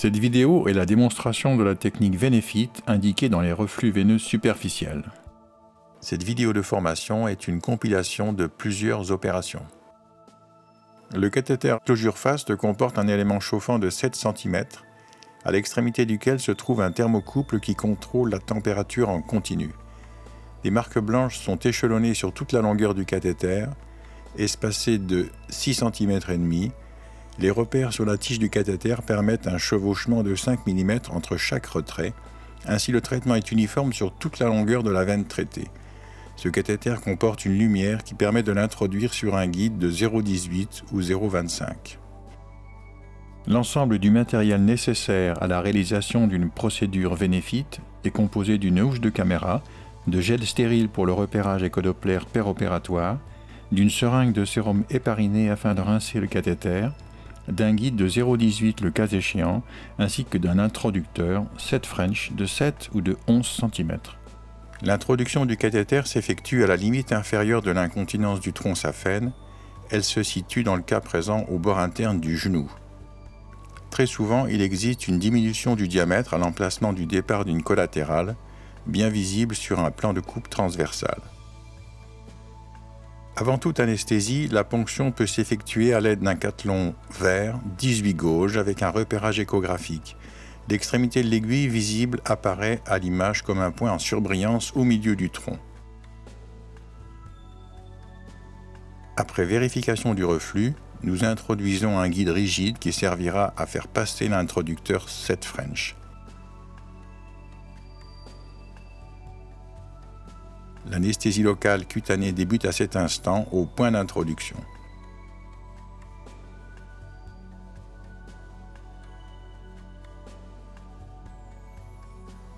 Cette vidéo est la démonstration de la technique Venefit indiquée dans les reflux veineux superficiels. Cette vidéo de formation est une compilation de plusieurs opérations. Le cathéter Closure Fast comporte un élément chauffant de 7 cm, à l'extrémité duquel se trouve un thermocouple qui contrôle la température en continu. Des marques blanches sont échelonnées sur toute la longueur du cathéter, espacées de 6,5 cm. Les repères sur la tige du cathéter permettent un chevauchement de 5 mm entre chaque retrait. Ainsi, le traitement est uniforme sur toute la longueur de la veine traitée. Ce cathéter comporte une lumière qui permet de l'introduire sur un guide de 0,18 ou 0,25. L'ensemble du matériel nécessaire à la réalisation d'une procédure Venefit est composé d'une housse de caméra, de gel stérile pour le repérage échodoppler péropératoire, d'une seringue de sérum hépariné afin de rincer le cathéter, d'un guide de 0,18 le cas échéant, ainsi que d'un introducteur 7 French de 7 ou de 11 cm. L'introduction du cathéter s'effectue à la limite inférieure de l'incontinence du tronc saphène. Elle se situe dans le cas présent au bord interne du genou. Très souvent, il existe une diminution du diamètre à l'emplacement du départ d'une collatérale, bien visible sur un plan de coupe transversal. Avant toute anesthésie, la ponction peut s'effectuer à l'aide d'un cathlon vert 18 gauge avec un repérage échographique. L'extrémité de l'aiguille visible apparaît à l'image comme un point en surbrillance au milieu du tronc. Après vérification du reflux, nous introduisons un guide rigide qui servira à faire passer l'introducteur 7 French. L'anesthésie locale cutanée débute à cet instant au point d'introduction.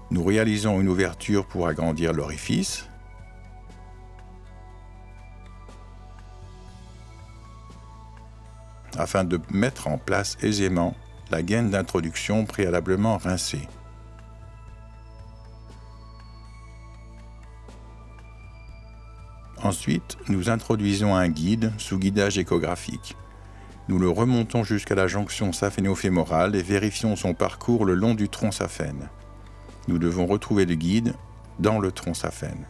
Nous réalisons une ouverture pour agrandir l'orifice. Afin de mettre en place aisément la gaine d'introduction préalablement rincée. Ensuite, nous introduisons un guide sous guidage échographique. Nous le remontons jusqu'à la jonction saphéno-fémorale et vérifions son parcours le long du tronc saphène. Nous devons retrouver le guide dans le tronc saphène.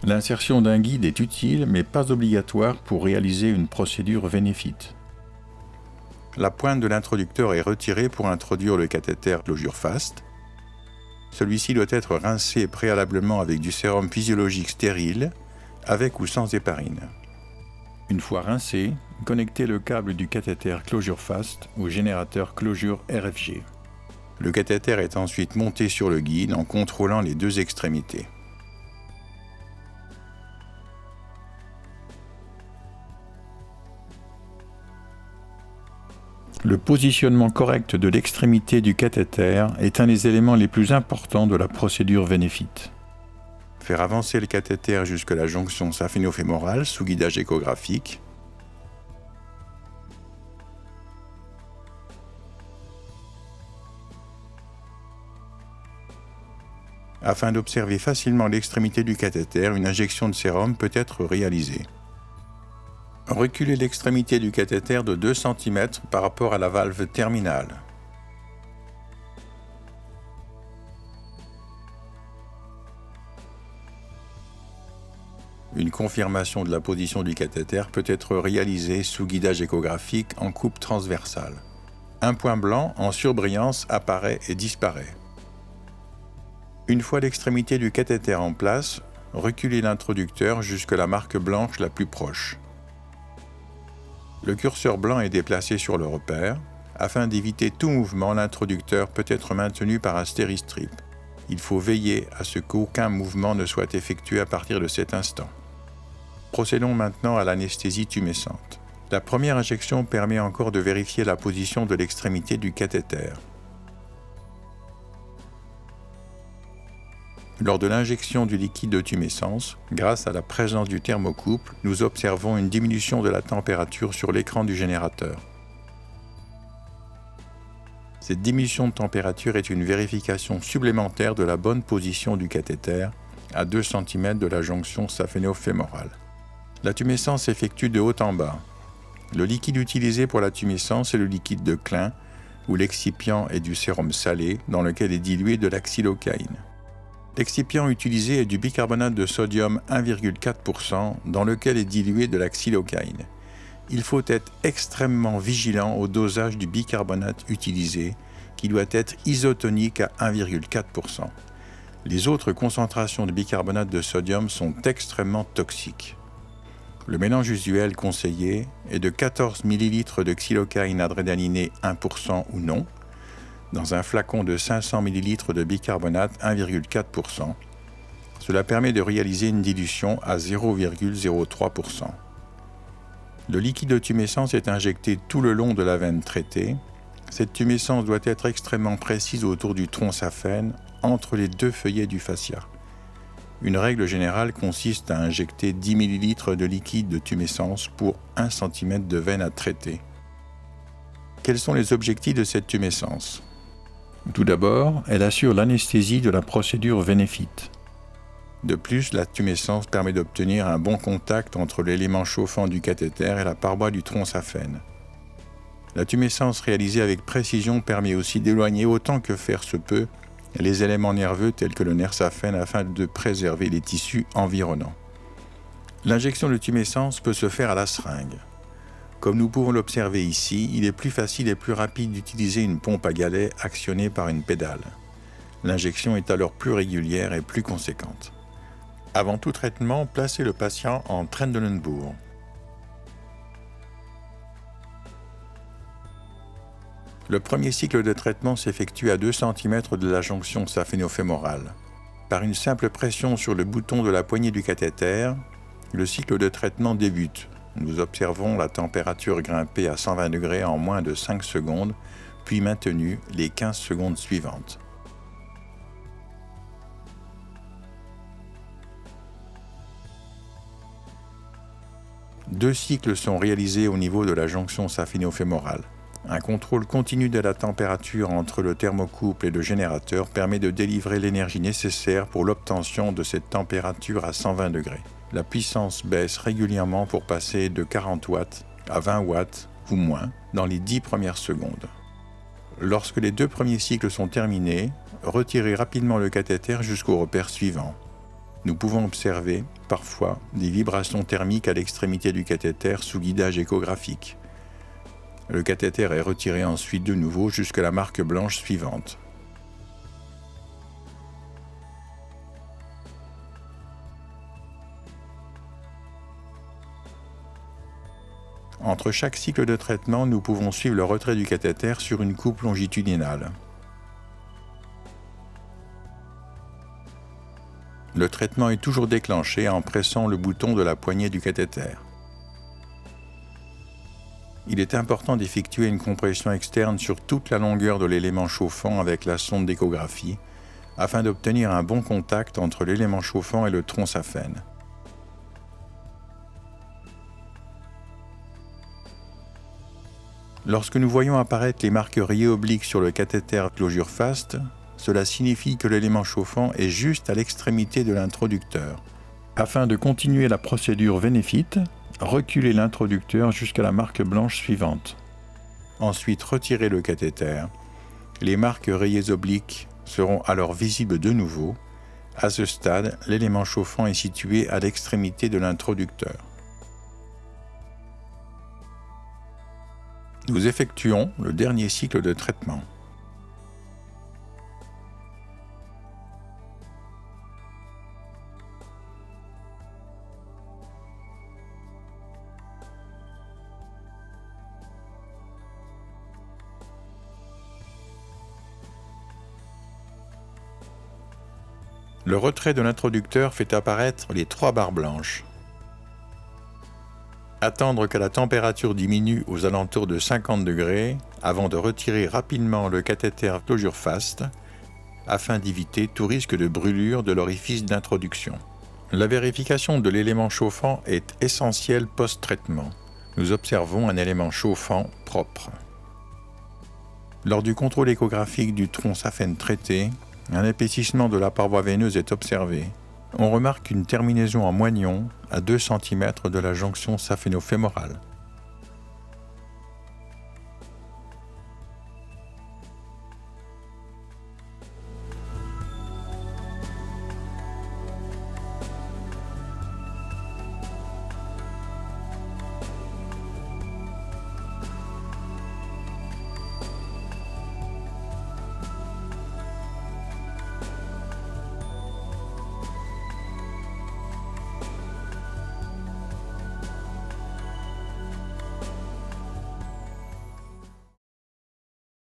L'insertion d'un guide est utile mais pas obligatoire pour réaliser une procédure Venefit. La pointe de l'introducteur est retirée pour introduire le cathéter Closure Fast. Celui-ci doit être rincé préalablement avec du sérum physiologique stérile, avec ou sans héparine. Une fois rincé, connectez le câble du cathéter Closure Fast au générateur Closure RFG. Le cathéter est ensuite monté sur le guide en contrôlant les deux extrémités. Le positionnement correct de l'extrémité du cathéter est un des éléments les plus importants de la procédure Venefit. Faire avancer le cathéter jusque la jonction saphéno-fémorale sous guidage échographique. Afin d'observer facilement l'extrémité du cathéter, une injection de sérum peut être réalisée. Reculer l'extrémité du cathéter de 2 cm par rapport à la valve terminale. Une confirmation de la position du cathéter peut être réalisée sous guidage échographique en coupe transversale. Un point blanc en surbrillance apparaît et disparaît. Une fois l'extrémité du cathéter en place, reculez l'introducteur jusque la marque blanche la plus proche. Le curseur blanc est déplacé sur le repère. Afin d'éviter tout mouvement, l'introducteur peut être maintenu par un stéristrip. Il faut veiller à ce qu'aucun mouvement ne soit effectué à partir de cet instant. Procédons maintenant à l'anesthésie tumescente. La première injection permet encore de vérifier la position de l'extrémité du cathéter. Lors de l'injection du liquide de tumescence, grâce à la présence du thermocouple, nous observons une diminution de la température sur l'écran du générateur. Cette diminution de température est une vérification supplémentaire de la bonne position du cathéter à 2 cm de la jonction saphéno-fémorale. La tumescence s'effectue de haut en bas. Le liquide utilisé pour la tumescence est le liquide de Klein, où l'excipient est du sérum salé dans lequel est dilué de la xylocaïne. L'excipient utilisé est du bicarbonate de sodium 1,4% dans lequel est dilué de la xylocaïne. Il faut être extrêmement vigilant au dosage du bicarbonate utilisé, qui doit être isotonique à 1,4%. Les autres concentrations de bicarbonate de sodium sont extrêmement toxiques. Le mélange usuel conseillé est de 14 ml de xylocaïne adrénalinée 1% ou non, dans un flacon de 500 ml de bicarbonate 1,4%. Cela permet de réaliser une dilution à 0,03%. Le liquide de tumescence est injecté tout le long de la veine traitée. Cette tumescence doit être extrêmement précise autour du tronc saphène, entre les deux feuillets du fascia. Une règle générale consiste à injecter 10 ml de liquide de tumescence pour 1 cm de veine à traiter. Quels sont les objectifs de cette tumescence ? Tout d'abord, elle assure l'anesthésie de la procédure vénéphite. De plus, la tumescence permet d'obtenir un bon contact entre l'élément chauffant du cathéter et la paroi du tronc saphène. La tumescence réalisée avec précision permet aussi d'éloigner autant que faire se peut les éléments nerveux tels que le nerf saphène afin de préserver les tissus environnants. L'injection de tumescence peut se faire à la seringue. Comme nous pouvons l'observer ici, il est plus facile et plus rapide d'utiliser une pompe à galets actionnée par une pédale. L'injection est alors plus régulière et plus conséquente. Avant tout traitement, placez le patient en Trendelenburg. Le premier cycle de traitement s'effectue à 2 cm de la jonction saphéno-fémorale. Par une simple pression sur le bouton de la poignée du cathéter, le cycle de traitement débute. Nous observons la température grimper à 120 degrés en moins de 5 secondes, puis maintenue les 15 secondes suivantes. Deux cycles sont réalisés au niveau de la jonction saphéno-fémorale. Un contrôle continu de la température entre le thermocouple et le générateur permet de délivrer l'énergie nécessaire pour l'obtention de cette température à 120 degrés. La puissance baisse régulièrement pour passer de 40 watts à 20 watts ou moins dans les 10 premières secondes. Lorsque les 2 premiers cycles sont terminés, retirez rapidement le cathéter jusqu'au repère suivant. Nous pouvons observer, parfois, des vibrations thermiques à l'extrémité du cathéter sous guidage échographique. Le cathéter est retiré ensuite de nouveau jusqu'à la marque blanche suivante. Entre chaque cycle de traitement, nous pouvons suivre le retrait du cathéter sur une coupe longitudinale. Le traitement est toujours déclenché en pressant le bouton de la poignée du cathéter. Il est important d'effectuer une compression externe sur toute la longueur de l'élément chauffant avec la sonde d'échographie afin d'obtenir un bon contact entre l'élément chauffant et le tronc saphène. Lorsque nous voyons apparaître les marques rayées obliques sur le cathéter closure fast, cela signifie que l'élément chauffant est juste à l'extrémité de l'introducteur. Afin de continuer la procédure vénéphite, reculez l'introducteur jusqu'à la marque blanche suivante. Ensuite, retirez le cathéter. Les marques rayées obliques seront alors visibles de nouveau. À ce stade, l'élément chauffant est situé à l'extrémité de l'introducteur. Nous effectuons le dernier cycle de traitement. Le retrait de l'introducteur fait apparaître les 3 barres blanches. Attendre que la température diminue aux alentours de 50 degrés avant de retirer rapidement le cathéter closure fast afin d'éviter tout risque de brûlure de l'orifice d'introduction. La vérification de l'élément chauffant est essentielle post-traitement. Nous observons un élément chauffant propre. Lors du contrôle échographique du tronc saphène traité, un épaississement de la paroi veineuse est observé. On remarque une terminaison en moignon à 2 cm de la jonction saphéno-fémorale.